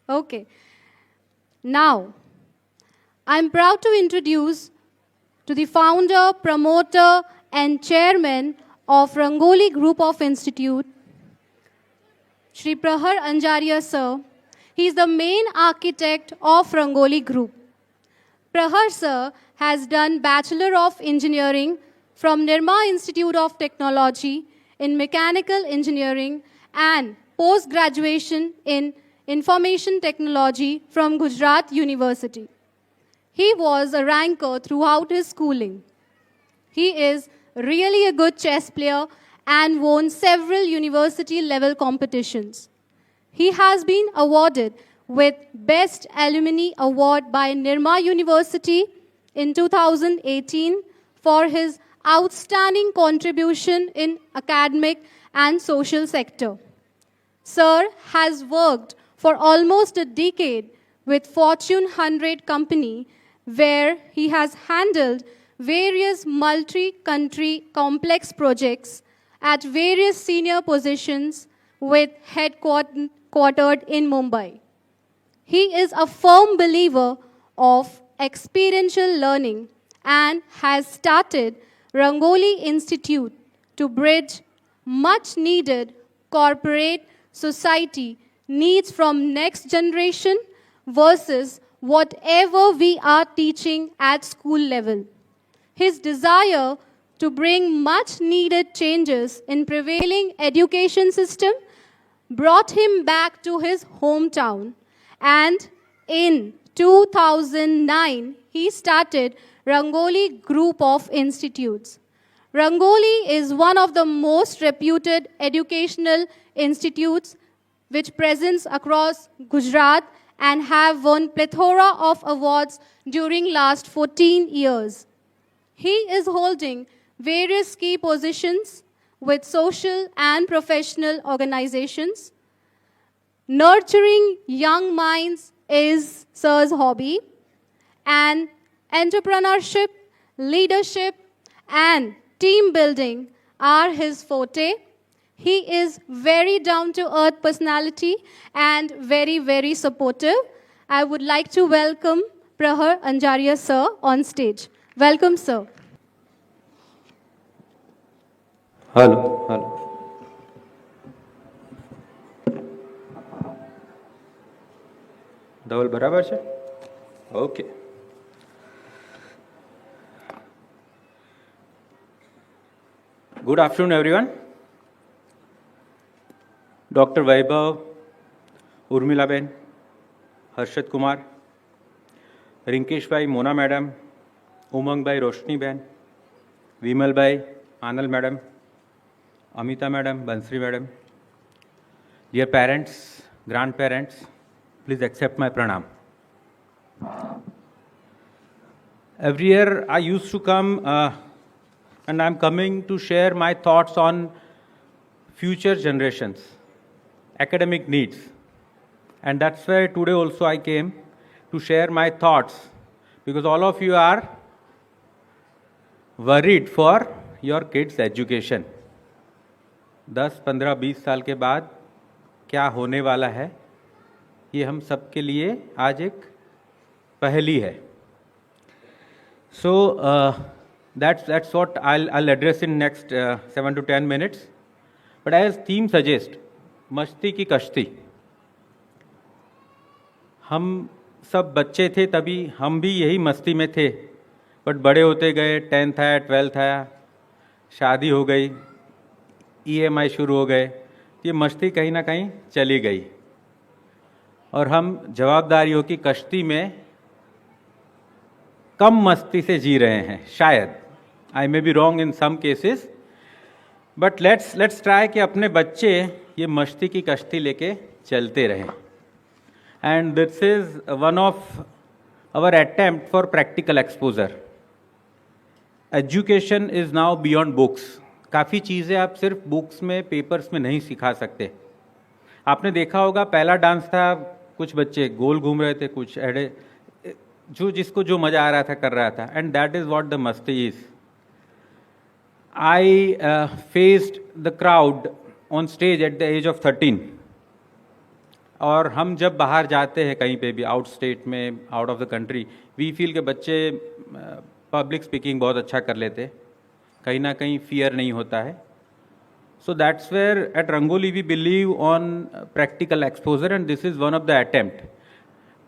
Okay. Now, I'm proud to introduce to the founder, promoter, and chairman of Rangoli Group of Institute, Shri Prahar Anjaria sir. He is the main architect of Rangoli Group. Prahar sir has done Bachelor of Engineering from Nirma Institute of Technology in Mechanical Engineering and post-graduation in Information Technology from Gujarat University. He was a ranker throughout his schooling. He is really a good chess player and won several university-level competitions. He has been awarded with Best Alumni Award by Nirma University in 2018 for his outstanding contribution in academic and social sector. Sir has worked for almost a decade with Fortune 100 company where he has handled various multi-country complex projects at various senior positions with headquartered in Mumbai. He is a firm believer of experiential learning and has started Rangoli Institute to bridge much needed corporate society needs from next generation versus whatever we are teaching at school level. His desire to bring much needed changes in prevailing education system brought him back to his hometown, and in 2009 he started Rangoli Group of Institutes. Rangoli is one of the most reputed educational institutes which presents across Gujarat and have won plethora of awards during last 14 years. He is holding various key positions with social and professional organizations. Nurturing young minds is Sir's hobby, and entrepreneurship, leadership, and team building are his forte. He is very down-to-earth personality and very, very supportive. I would like to welcome Prahar Anjaria sir on stage. Welcome, sir. Hello hello Dhaval બરાબર છે okay good afternoon everyone doctor Vaibhav ઉર્મિલાબેન હર્ષદ કુમાર રિંકેશભાઈ Mona madam ઉમંગભાઈ રોશનીબેન વિમલભાઈ Aanal madam Amita madam Bansari madam dear parents grandparents please accept my pranam. Every year I used to come and I'm coming to share my thoughts on future generations academic needs, and that's why today also I came to share my thoughts because all of you are worried for your kids education. 10, 15, 20 साल के बाद क्या होने वाला है ये हम सब के लिए आज एक पहेली है. So that's what I'll address in next 7 to 10 minutes. But as theme suggest, मस्ती की कश्ती. हम सब बच्चे थे तभी हम भी यही मस्ती में थे, बट बड़े होते गए 10th आया 12th आया शादी हो गई EMI शुरू हो गए, ये मस्ती कहीं ना कहीं चली गई और हम जवाबदारियों की कश्ती में कम मस्ती से जी रहे हैं शायद. I may be wrong in some cases, but let's try कि अपने बच्चे ये मस्ती की कश्ती लेके चलते रहें. And this is one of our attempt for practical exposure. Education is now beyond books. काफ़ी चीज़ें आप सिर्फ बुक्स में पेपर्स में नहीं सिखा सकते. आपने देखा होगा पहला डांस था, कुछ बच्चे गोल घूम रहे थे, कुछ एड़े, जो जिसको जो मज़ा आ रहा था कर रहा था, and that is what the मस्ती is. I faced the crowd on stage at the age of 13. और हम जब बाहर जाते हैं कहीं पे भी आउट स्टेट में, out of the country, we feel के बच्चे पब्लिक स्पीकिंग बहुत अच्छा कर लेते, कहीं ना कहीं फियर नहीं होता है. So that's where at Rangoli we believe on practical exposure and this is one of the attempt.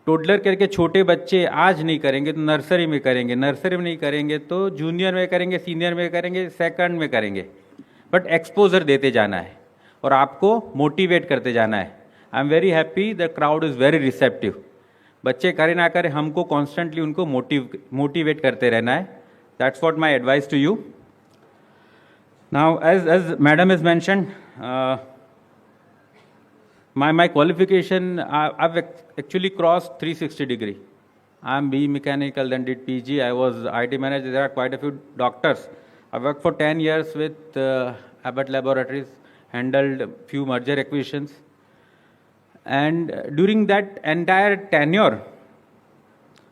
Toddler करके छोटे बच्चे आज नहीं करेंगे तो नर्सरी में करेंगे, नर्सरी में नहीं करेंगे तो जूनियर में करेंगे, सीनियर में करेंगे, सेकंड में करेंगे, बट एक्सपोजर देते जाना है और आपको मोटिवेट करते जाना है. I am very happy the crowd is very receptive. बच्चे करे ना करे हमको कॉन्स्टेंटली उनको मोटिवेट करते रहना है. That's what my advice to you. Now, as Madam has mentioned, my qualification, I've actually crossed 360 degree. I'm BE Mechanical, then did PG. I was IT manager. There are quite a few doctors. I worked for 10 years with Abbott Laboratories, handled few merger acquisitions. And during that entire tenure,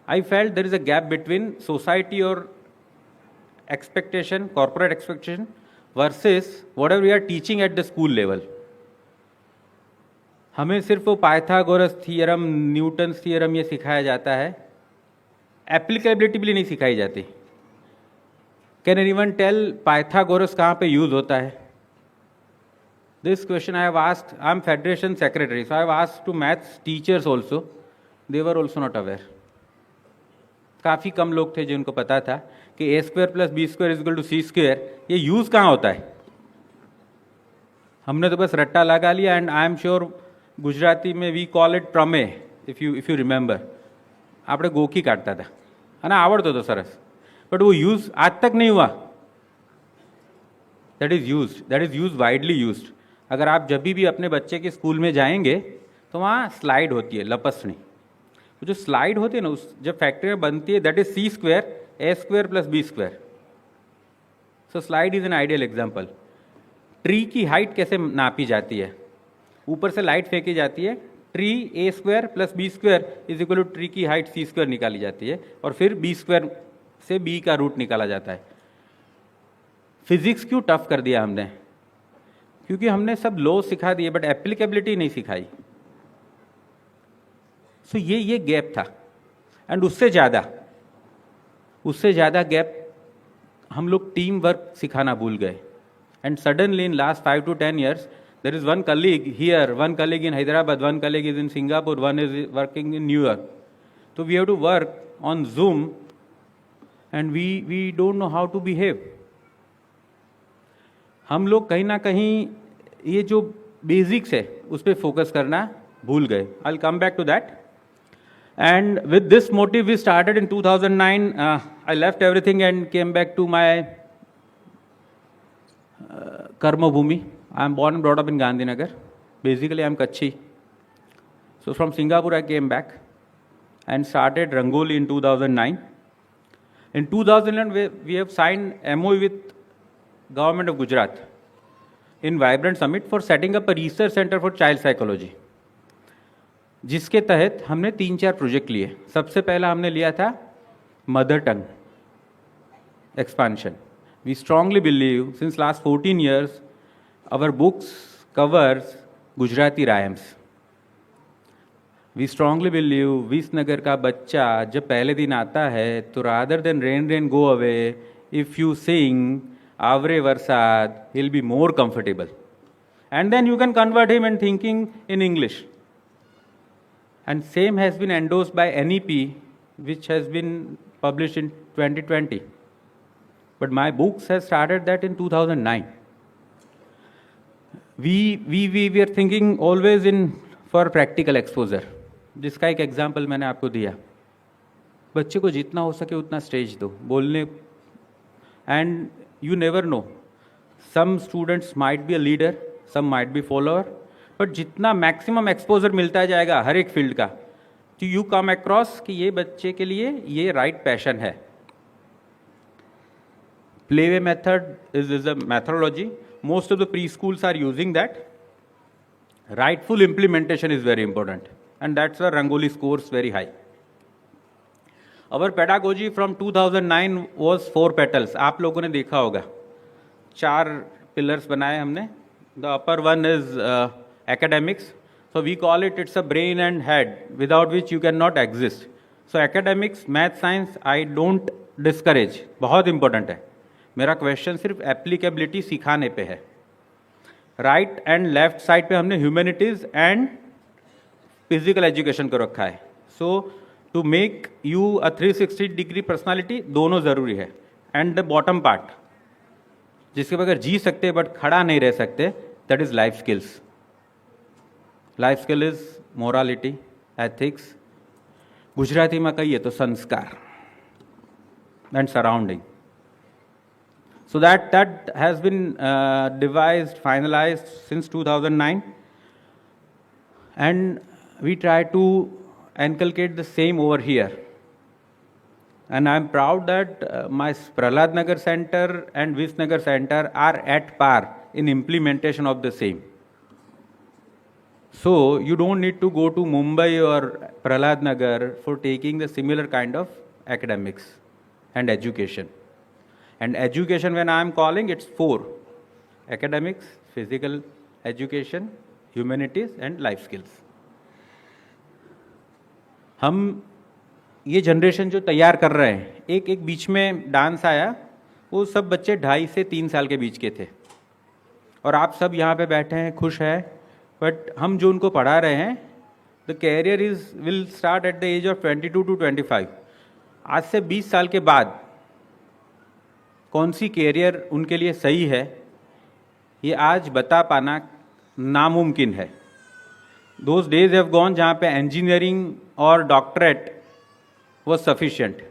I felt there is a gap between society or expectation, corporate expectation, versus whatever we are teaching at the school level. हमें सिर्फ वो Pythagoras theorem, Newton's theorem ये सिखाया जाता है, applicability भी नहीं सिखाई जाती. कैन एनीवन टेल पाइथागोरस कहाँ पे यूज होता है? This question I have asked. I am federation secretary, so I have asked to maths teachers also. They were also not aware. काफ़ी कम लोग थे जिनको पता था कि a square plus B square equal to C square ये use कहाँ होता है. हमने तो बस रट्टा लगा लिया. And I am sure Gujarati में वी कॉल इट प्रमेय. इफ़ यू रिमेंबर, આપણે ગોખી કાઢતા હતા અને આવડતો હતો સરસ, બટ वो यूज़ आज तक नहीं हुआ. That is use widely used. अगर आप जब भी अपने बच्चे के स्कूल में जाएंगे तो वहाँ स्लाइड होती है, लपसणी. जो स्लाइड होती है ना, उस जब फैक्ट्री में बनती है, that is C square A square plus B square. So slide is an ideal example. Tree की हाइट कैसे नापी जाती है? ऊपर से लाइट फेंकी जाती है, tree A square plus B square is equal to tree की हाइट सी स्क्वायर निकाली जाती है और फिर बी स्क्वायर से बी का रूट निकाला जाता है. फिजिक्स क्यों टफ कर दिया हमने? क्योंकि हमने सब लॉ सिखा दिए बट एप्लीकेबिलिटी नहीं सिखाई. सो ये गैप था. एंड उससे ज़्यादा गैप हम लोग टीम वर्क सिखाना भूल गए. And suddenly in last 5 to 10 years, there is one colleague here, one colleague in Hyderabad, one colleague is in Singapore, one is working in New York. So we have to work on Zoom and we don't know how to behave. हम लोग कहीं ना कहीं ये जो basics है उस पर फोकस करना भूल गए. I'll come back to that. And with this motive, we started in 2009. I left everything and came back to my Karma Bhumi. I am born and brought up in Gandhinagar. Basically, I am Kachhi. So from Singapore, I came back and started Rangoli in 2009. In 2011, we have signed MOU with Government of Gujarat in Vibrant Summit for setting up a research center for child psychology. जिसके तहत हमने 3-4 project लिए. सबसे पहला हमने लिया था mother tongue expansion. We strongly believe since last 14 years our books covers Gujarati rhymes. We strongly believe Visnagar का बच्चा जब पहले दिन आता है तो rather than rain rain go away, if you sing आवरे वरसाद, he will be more comfortable and then you can convert him in thinking in English. And same has been endorsed by NEP, which has been published in 2020. But my books have started that in 2009. We were thinking always in for practical exposure. जिसका एक example मैंने आपको दिया. बच्चे को जितना हो सके उतना स्टेज दो बोलने. And you never know, some students might be a leader, some might be follower, but जितना मैक्सिमम एक्सपोजर मिलता जाएगा हर एक फील्ड का, तो यू कम अक्रॉस कि ये बच्चे के लिए ये राइट पैशन है. Play way method is a methodology. Most of the preschools are using that. Rightful implementation is very important and that's where Rangoli scores very high. Our pedagogy from 2009 was 4 petals. आप लोगों ने देखा होगा 4 pillars बनाए हमने. The upper one is academics. So we call it, it's a brain and head without which you cannot exist. So academics, math, science, I don't discourage. बहुत important है. मेरा क्वेश्चन सिर्फ एप्लीकेबिलिटी सिखाने पे है. राइट एंड लेफ्ट साइड पे हमने humanities and physical education को रखा है. So to make you a 360 degree personality दोनों ज़रूरी है. एंड द बॉटम पार्ट जिसके बगैर जी सकते बट खड़ा नहीं रह सकते, that is life skills. Life skill is morality, ethics. Gujarati में कहिए तो संस्कार and surrounding. So that has been devised, finalized since 2009, and we try to inculcate the same over here. And I am proud that my Prahlad Nagar Center and Visnagar Center are at par in implementation of the same. So you don't need to go to Mumbai or Prahlad Nagar for taking the similar kind of academics and education. And education, when I am calling, it's 4: academics, physical education, humanities and life skills. हम ये generation जो तैयार कर रहे हैं, एक बीच में dance आया, वो सब बच्चे 2.5 से 3 साल के बीच के थे. और आप सब यहाँ पे बैठे हैं, खुश हैं. बट हम जो उनको पढ़ा रहे हैं, the career will start at the age of 22 to 25. आज से 20 साल के बाद कौन सी कैरियर उनके लिए सही है, ये आज बता पाना नामुमकिन है. दोज डेज हैव गॉन जहाँ पे इंजीनियरिंग और doctorate was sufficient.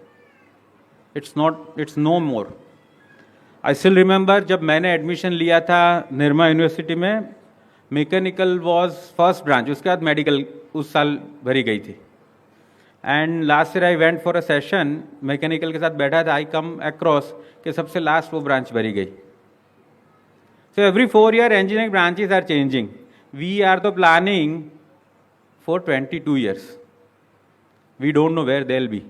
It's no more. I still remember जब मैंने एडमिशन लिया था निर्मा यूनिवर्सिटी में, मैकेनिकल वॉज फर्स्ट ब्रांच, उसके बाद मेडिकल उस साल भरी गई थी. And last year I went for a session, mechanical के साथ बैठा था, आई कम अक्रॉस कि सबसे लास्ट वो ब्रांच भरी गई. So every 4 year engineering branches are changing. We are the planning for 22 years. We don't know where they will be.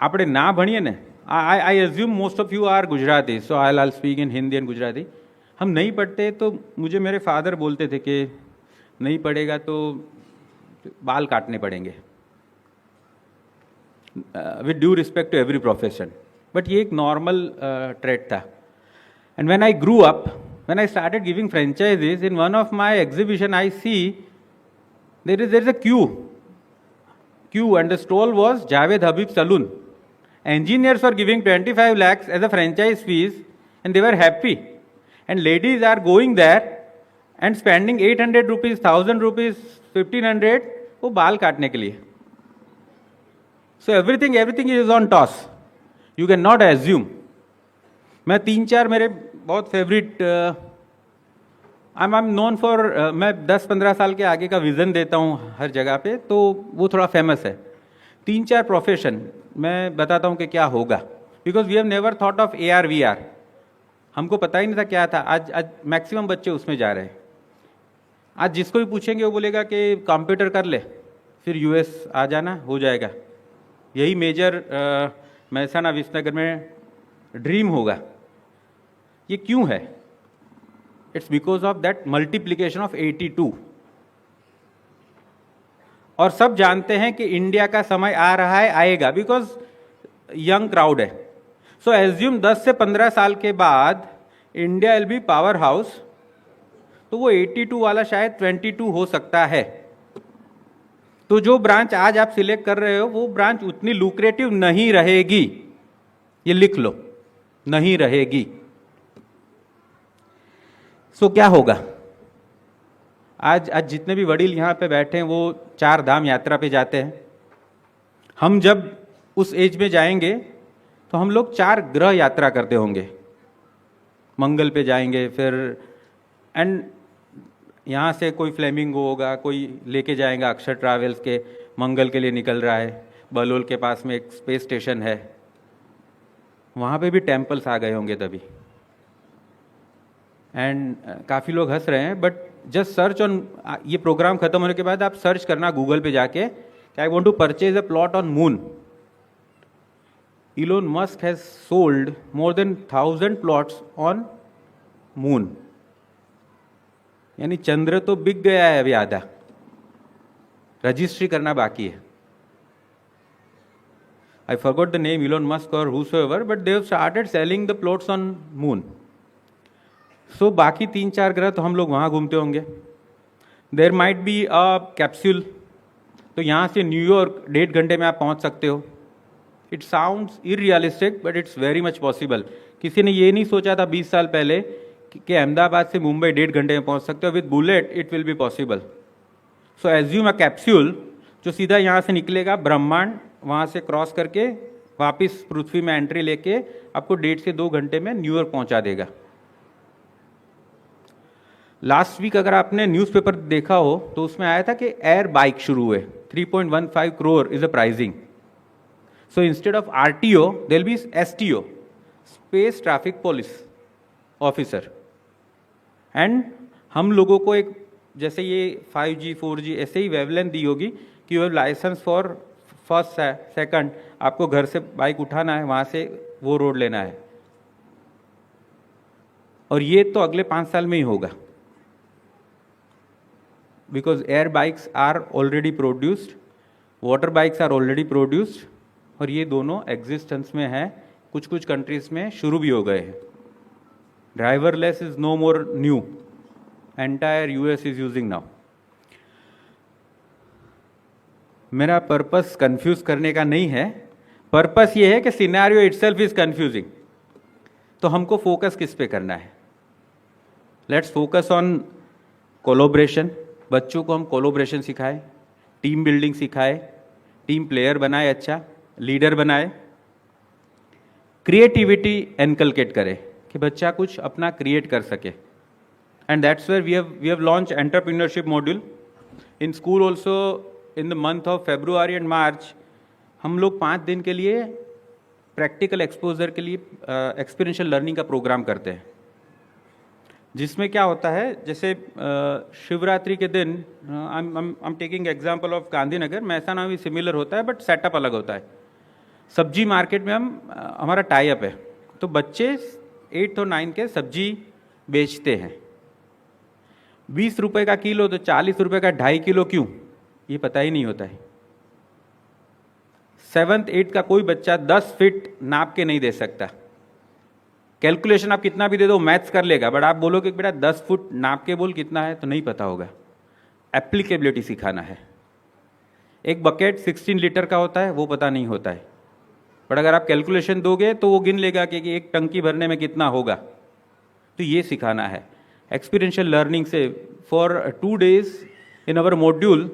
આપણે ના ભણીએ ને, I assume most of you are Gujarati, so I speak in Hindi and Gujarati. हम नहीं पढ़ते तो मुझे मेरे फादर बोलते थे कि नहीं पढ़ेगा तो बाल काटने पड़ेंगे, with due respect to every profession. But ये एक नॉर्मल ट्रेड था. And when I grew up, when I started giving franchises, in one of my exhibition, I see there is a queue, and the stall was Javed Habib Saloon. Engineers were giving 25 lakhs as a franchise fees, and they were happy. And ladies are going there and spending 800 rupees, 1000 rupees, 1500 वो बाल काटने के लिए. So everything is on toss. You cannot assume. मैं 3-4 मेरे बहुत favourite I am known for, मैं 10-15 साल के आगे का विज़न देता हूँ हर जगह पे, तो वो थोड़ा फेमस है. 3-4 प्रोफेशन मैं बताता हूँ कि क्या होगा, because we have never thought of AR/VR. हमको पता ही नहीं था क्या था. आज मैक्सिमम बच्चे उसमें जा रहे हैं. आज जिसको भी पूछेंगे वो बोलेगा कि कंप्यूटर कर ले, फिर US आ जाना, हो जाएगा. यही मेजर महसाना विसनगर में ड्रीम होगा. ये क्यों है? It's because of that multiplication of 82. और सब जानते हैं कि इंडिया का समय आ रहा है, आएगा, बिकॉज यंग क्राउड है. सो एज्यूम 10 से 15 साल के बाद India will be power house. तो वो 82 वाला शायद 22 हो सकता है. तो जो ब्रांच आज आप सिलेक्ट कर रहे हो वो ब्रांच उतनी लुक्रेटिव नहीं रहेगी. ये लिख लो, नहीं रहेगी. सो क्या होगा? आज जितने भी वडील यहाँ पे बैठे हैं वो 4 धाम यात्रा पे जाते हैं. हम जब उस एज में जाएंगे तो हम लोग 4 ग्रह यात्रा करते होंगे. मंगल पे जाएंगे, फिर एंड यहाँ से कोई फ्लेमिंगो होगा, कोई लेके जाएगा अक्षर ट्रैवल्स के, मंगल के लिए निकल रहा है. बलोल के पास में एक स्पेस स्टेशन है, वहाँ पे भी टेम्पल्स आ गए होंगे तभी. एंड काफ़ी लोग हंस रहे हैं, बट जस्ट सर्च ऑन, ये प्रोग्राम खत्म होने के बाद आप सर्च करना गूगल पे जाके, I want to purchase a plot on moon. Elon Musk has sold more than 1000 plots on moon. यानी चंद्र तो बिक गया है, अभी आधा रजिस्ट्री करना बाकी है. I forgot the name, Elon Musk और whosoever, but they have started selling the plots on moon. So बाकी 3-4 ग्रह तो हम लोग वहाँ घूमते होंगे. There might be a capsule. तो यहाँ से न्यूयॉर्क 1.5 घंटे में आप पहुँच सकते हो. It sounds irrealistic but it's very much possible. किसी ने ये नहीं सोचा था 20 साल पहले कि अहमदाबाद से मुंबई 1.5 घंटे में पहुँच सकते हो. With bullet it will be possible. So assume a capsule जो सीधा यहाँ से निकलेगा ब्रह्मांड, वहाँ से क्रॉस करके वापस पृथ्वी में एंट्री लेके आपको 1.5 से 2 घंटे में न्यूयॉर्क पहुँचा देगा. लास्ट वीक अगर आपने न्यूज़पेपर देखा हो तो उसमें आया था कि एयर बाइक शुरू हुए. 3.15 crore is a prizing. So instead of RTO there will be STO, space traffic police officer. And हम लोगों को एक, जैसे ये 5G 4G ऐसे ही वेवलेंथ दी होगी कि you have license for first second, आपको घर से बाइक उठाना है, वहाँ से वो रोड लेना है. और ये तो अगले 5 साल में ही होगा, because air bikes are already produced, water bikes are already produced, और ये दोनों एग्जिस्टेंस में है. कुछ कुछ कंट्रीज में शुरू भी हो गए हैं. Driverless is no more new, entire US is using now. मेरा पर्पस कंफ्यूज करने का नहीं है. पर्पस ये है कि सिनेरियो इटसेल्फ इज कंफ्यूजिंग. तो हमको फोकस किस पे करना है? Let's focus on collaboration. बच्चों को हम कोलोब्रेशन सिखाएं, टीम बिल्डिंग सिखाएं, टीम प्लेयर बनाए, अच्छा लीडर बनाए. क्रिएटिविटी एनकलकेट करें कि बच्चा कुछ अपना क्रिएट कर सके. And that's where we have launch entrepreneurship module in school also. In the month of February and March हम लोग 5 दिन के लिए प्रैक्टिकल एक्सपोजर के लिए एक्सपीरियंशियल लर्निंग का प्रोग्राम करते हैं. जिसमें क्या होता है, जैसे शिवरात्रि के दिन, I am taking example of Gandhinagar, Mehsana भी सिमिलर होता है बट सेटअप अलग होता है. सब्जी मार्केट में हमारा टाई अप है, तो बच्चे 8th और 9th के सब्जी बेचते हैं. 20 रुपये का किलो, तो 40 रुपये का 2.5 किलो क्यों, ये पता ही नहीं होता है. 7th 8th का कोई बच्चा 10 फीट नाप के नहीं दे सकता. कैलकुलेशन आप कितना भी दे दो मैथ्स कर लेगा, बट आप बोलो कि बेटा 10 फुट नाप के बोल कितना है, तो नहीं पता होगा। एप्लीकेबिलिटी सिखाना है। एक बकेट 16 लीटर का होता है, वो पता नहीं होता है, बट अगर आप कैलकुलेशन दोगे तो वो गिन लेगा कि एक टंकी भरने में कितना होगा। तो ये सिखाना है एक्सपीरियंशियल लर्निंग से। For 2 days in our module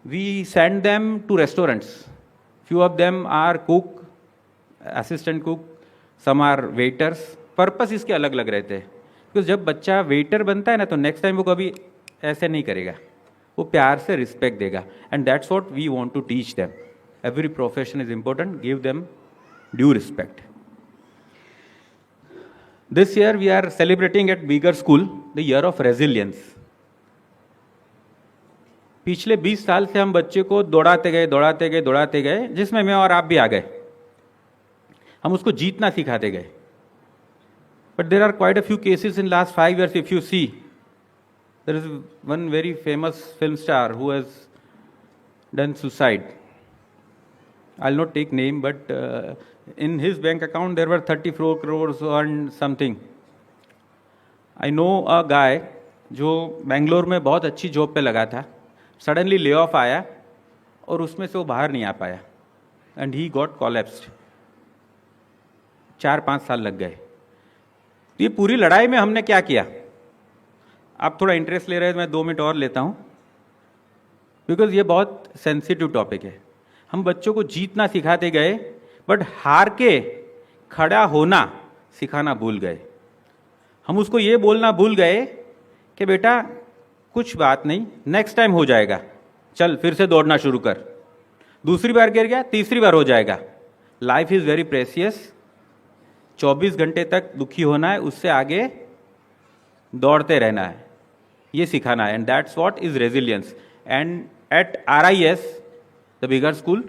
we send them to restaurants. Few of them are cook, assistant cook, some are waiters. Purpose इसके अलग अलग रहते हैं, बिकॉज जब बच्चा वेटर बनता है ना, तो नेक्स्ट टाइम वो कभी ऐसे नहीं करेगा, वो प्यार से रिस्पेक्ट देगा। And that's what we want to teach them. Every profession is important, give them due respect. This year we are celebrating at bigger school the year of resilience. पिछले 20 साल से हम बच्चे को दौड़ाते गए, जिसमें मैं और आप भी आ गए। हम उसको जीतना सिखाते गए। But there are quite a few cases in last 5 years if you see. There is one very famous film star who has done suicide. I'll not take name, but in his bank account there were 34 crores and something. I know a guy जो बेंगलोर में बहुत अच्छी job पे लगा था, suddenly lay off आया और उसमें से वो बाहर नहीं आ पाया एंड ही गॉट कोलैप्स्ड। 4-5 साल लग गए। ये पूरी लड़ाई में हमने क्या किया? आप थोड़ा इंटरेस्ट ले रहे हैं, मैं 2 मिनट और लेता हूँ, बिकॉज ये बहुत सेंसिटिव टॉपिक है। हम बच्चों को जीतना सिखाते गए, बट हार के खड़ा होना सिखाना भूल गए। हम उसको ये बोलना भूल गए कि बेटा कुछ बात नहीं, नेक्स्ट टाइम हो जाएगा, चल फिर से दौड़ना शुरू कर। दूसरी बार गिर गया, तीसरी बार हो जाएगा। Life is very precious. 24 घंटे तक दुखी होना है, उससे आगे दौड़ते रहना है, ये सिखाना है। And that's what is resilience. And at RIS the bigger school,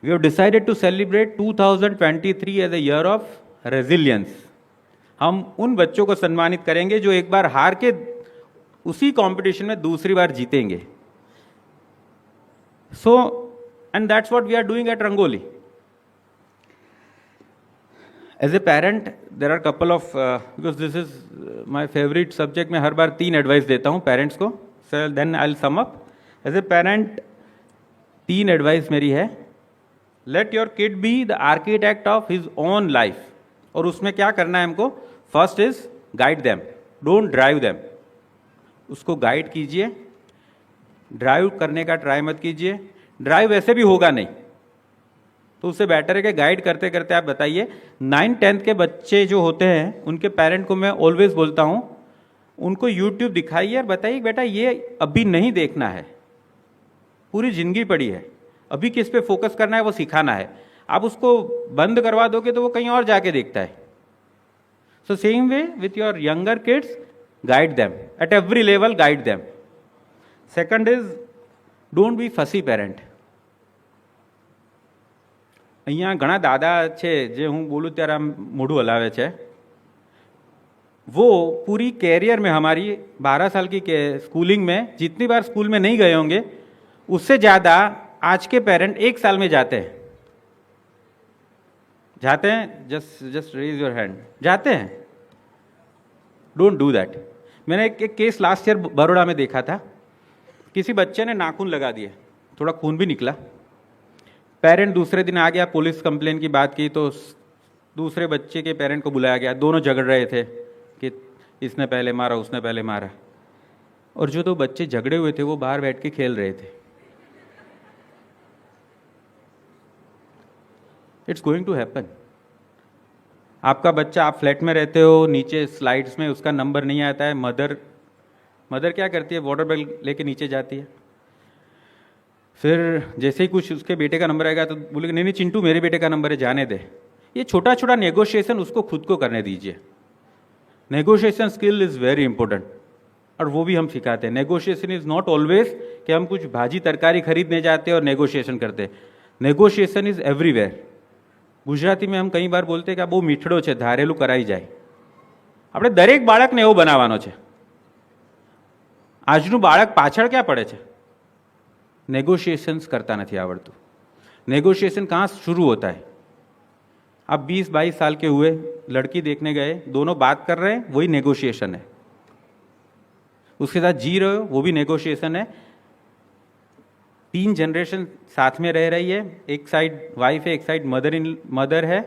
we have decided to celebrate 2023 as a year of resilience. हम उन बच्चों को सम्मानित करेंगे जो एक बार हार के उसी कंपटीशन में दूसरी बार जीतेंगे। So, and that's what we are doing at Rangoli. As a parent, there are couple of because this is my favorite subject, मैं हर बार 3 एडवाइस देता हूँ पेरेंट्स को, so then I'll sum up. As a parent, 3 advice मेरी है। Let your kid be the architect of his own life. और उसमें क्या करना है हमको? First is guide them, don't drive them. उसको गाइड कीजिए, ड्राइव करने का ट्राई मत कीजिए। ड्राइव वैसे भी होगा नहीं, तो उससे बेटर है कि गाइड करते करते आप बताइए। 9th-10th के बच्चे जो होते हैं, उनके पेरेंट को मैं ऑलवेज बोलता हूँ, उनको यूट्यूब दिखाइए और बताइए बेटा ये अभी नहीं देखना है, पूरी जिंदगी पड़ी है, अभी किस पे फोकस करना है वो सिखाना है। आप उसको बंद करवा दोगे तो वो कहीं और जाके देखता है। So same way with your younger kids, guide them at every level, guide them. Second is don't be फसी पेरेंट। અહીંયા ઘણા દાદા છે જે હું બોલું ત્યારે આમ મોઢું હલાવે છે। वो पूरी कैरियर में हमारी 12 साल की स्कूलिंग में जितनी बार स्कूल में नहीं गए होंगे, उससे ज़्यादा आज के पेरेंट 1 साल में जाते हैं। Just raise your hand. जाते हैं? Don't do that. मैंने एक केस लास्ट ईयर बड़ौदा में देखा था। किसी बच्चे ने नाखून लगा दिए, थोड़ा खून भी निकला। पेरेंट दूसरे दिन आ गया, पुलिस कंप्लेन की बात की, तो दूसरे बच्चे के पेरेंट को बुलाया गया। दोनों झगड़ रहे थे कि इसने पहले मारा, उसने पहले मारा। और जो 2 बच्चे झगड़े हुए थे वो बाहर बैठ के खेल रहे थे। It's going to happen. आपका बच्चा, आप फ्लैट में रहते हो, नीचे स्लाइड्स में उसका नंबर नहीं आता है, मदर क्या करती है? वाटर बैग लेके नीचे जाती है। फिर जैसे ही कुछ उसके बेटे का नंबर आएगा तो बोलेगा नहीं चिंटू मेरे बेटे का नंबर है, जाने दे। ये छोटा छोटा नेगोशिएशन उसको खुद को करने दीजिए। Negotiation skill is very important, और वो भी हम सिखाते हैं। नेगोशिएशन इज़ नॉट ऑलवेज कि हम कुछ भाजी तरकारी खरीदने जाते हैं और नेगोशिएशन करते हैं। Negotiation is everywhere. गुजराती में हम कई बार बोलते हैं कि આ બહુ મીઠડો છે, ધારેલું કરાઈ જાય। આપણે દરેક બાળકને એવો બનાવવાનો છે। આજનું બાળક પાછળ ક્યાં પડે છે? नेगोशिएशंस करता नहीं आवड़तु। नेगोशिएशन कहाँ शुरू होता है? अब 20-22 साल के हुए, लड़की देखने गए, दोनों बात कर रहे हैं, वही नेगोशिएशन है। उसके साथ जी रहे हो, वो भी नेगोशिएशन है। 3 जनरेशन साथ में रह रही है, एक साइड वाइफ है, एक साइड मदर है,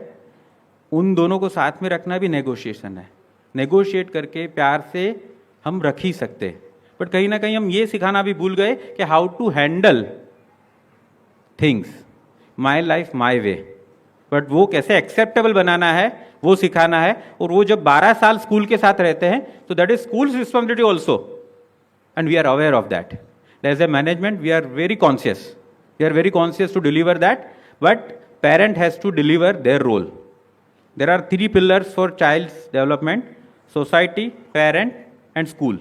उन दोनों को साथ में रखना भी नेगोशिएशन है। नेगोशिएट करके प्यार से हम रख ही सकते हैं, बट कहीं ना कहीं हम ये सिखाना भी भूल गए कि how to handle things, my life my way. But वो कैसे एक्सेप्टेबल बनाना है वो सिखाना है। और वो जब 12 साल स्कूल के साथ रहते हैं तो that is schools responsibility also, and we are aware of that. As a management we are very conscious to deliver that, but parent has to deliver their role. There are 3 pillars for child's development: society, parent and school.